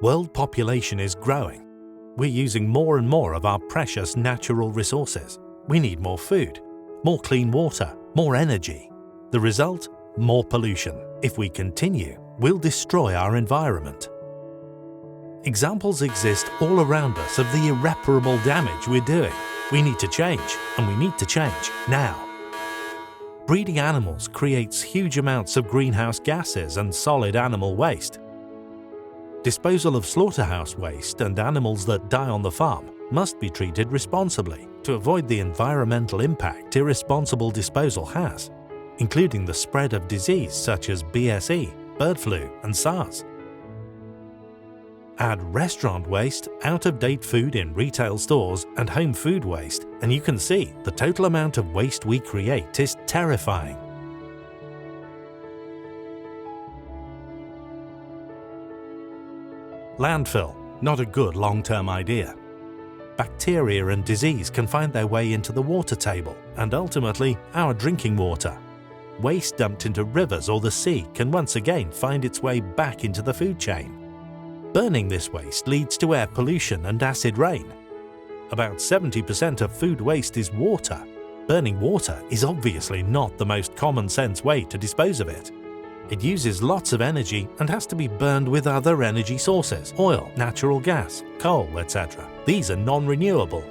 World population is growing. We're using more and more of our precious natural resources. We need more food, more clean water, more energy. The result? More pollution. If we continue, we'll destroy our environment. Examples exist all around us of the irreparable damage we're doing. We need to change, and we need to change now. Breeding animals creates huge amounts of greenhouse gases and solid animal waste. Disposal of slaughterhouse waste and animals that die on the farm must be treated responsibly to avoid the environmental impact irresponsible disposal has, including the spread of disease such as BSE, bird flu, and SARS. Add restaurant waste, out-of-date food in retail stores, and home food waste, and you can see the total amount of waste we create is terrifying. Landfill, not a good long-term idea. Bacteria and disease can find their way into the water table and ultimately our drinking water. Waste dumped into rivers or the sea can once again find its way back into the food chain. Burning this waste leads to air pollution and acid rain. About 70% of food waste is water. Burning water is obviously not the most common sense way to dispose of it. It uses lots of energy and has to be burned with other energy sources, oil, natural gas, coal, etc. These are non-renewable.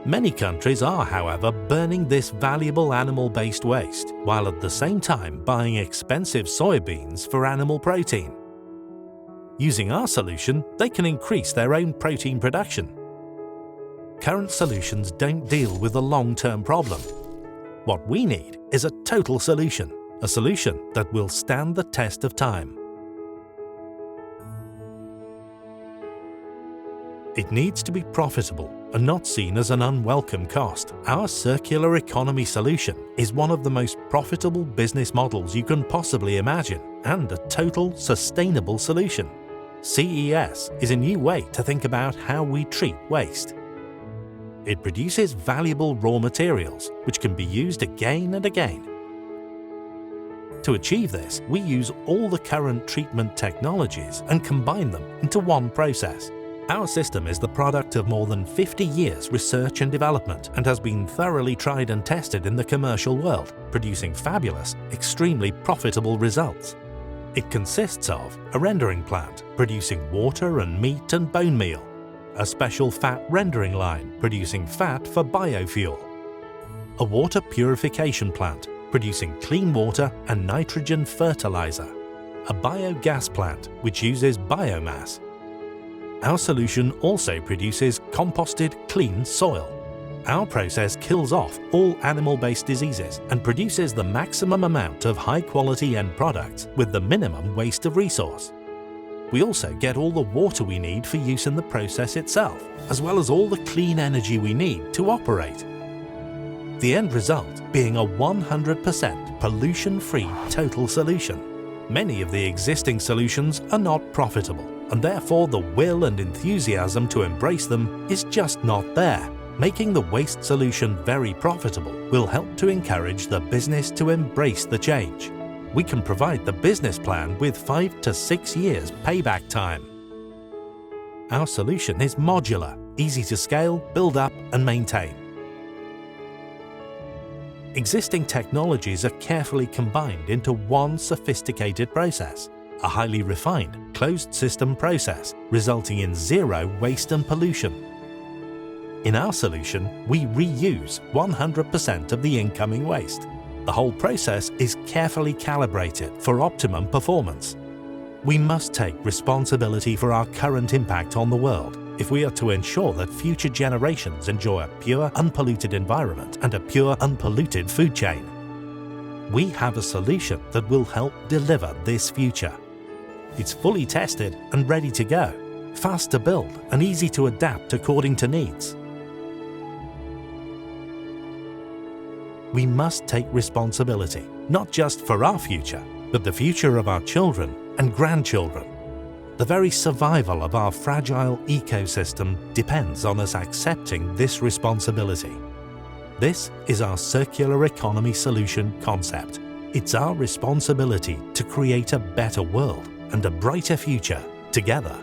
Many countries are, however, burning this valuable animal-based waste, while at the same time buying expensive soybeans for animal protein. Using our solution, they can increase their own protein production. Current solutions don't deal with the long-term problem. What we need is a total solution, a solution that will stand the test of time. It needs to be profitable and not seen as an unwelcome cost. Our circular economy solution is one of the most profitable business models you can possibly imagine and a total sustainable solution. CES is a new way to think about how we treat waste. It produces valuable raw materials which can be used again and again. To achieve this, we use all the current treatment technologies and combine them into one process. Our system is the product of more than 50 years research and development and has been thoroughly tried and tested in the commercial world, producing fabulous, extremely profitable results. It consists of a rendering plant producing water and meat and bone meal, a special fat rendering line producing fat for biofuel, a water purification plant producing clean water and nitrogen fertilizer, a biogas plant which uses biomass. Our solution also produces composted clean soil. Our process kills off all animal-based diseases and produces the maximum amount of high-quality end products with the minimum waste of resource. We also get all the water we need for use in the process itself, as well as all the clean energy we need to operate. The end result being a 100% pollution-free total solution. Many of the existing solutions are not profitable, and therefore the will and enthusiasm to embrace them is just not there. Making the waste solution very profitable will help to encourage the business to embrace the change. We can provide the business plan with 5 to 6 years payback time. Our solution is modular, easy to scale, build up and maintain. Existing technologies are carefully combined into one sophisticated process, a highly refined, closed system process, resulting in zero waste and pollution. In our solution, we reuse 100% of the incoming waste. The whole process is carefully calibrated for optimum performance. We must take responsibility for our current impact on the world if we are to ensure that future generations enjoy a pure, unpolluted environment and a pure, unpolluted food chain. We have a solution that will help deliver this future. It's fully tested and ready to go, fast to build and easy to adapt according to needs. We must take responsibility, not just for our future, but the future of our children and grandchildren. The very survival of our fragile ecosystem depends on us accepting this responsibility. This is our circular economy solution concept. It's our responsibility to create a better world and a brighter future together.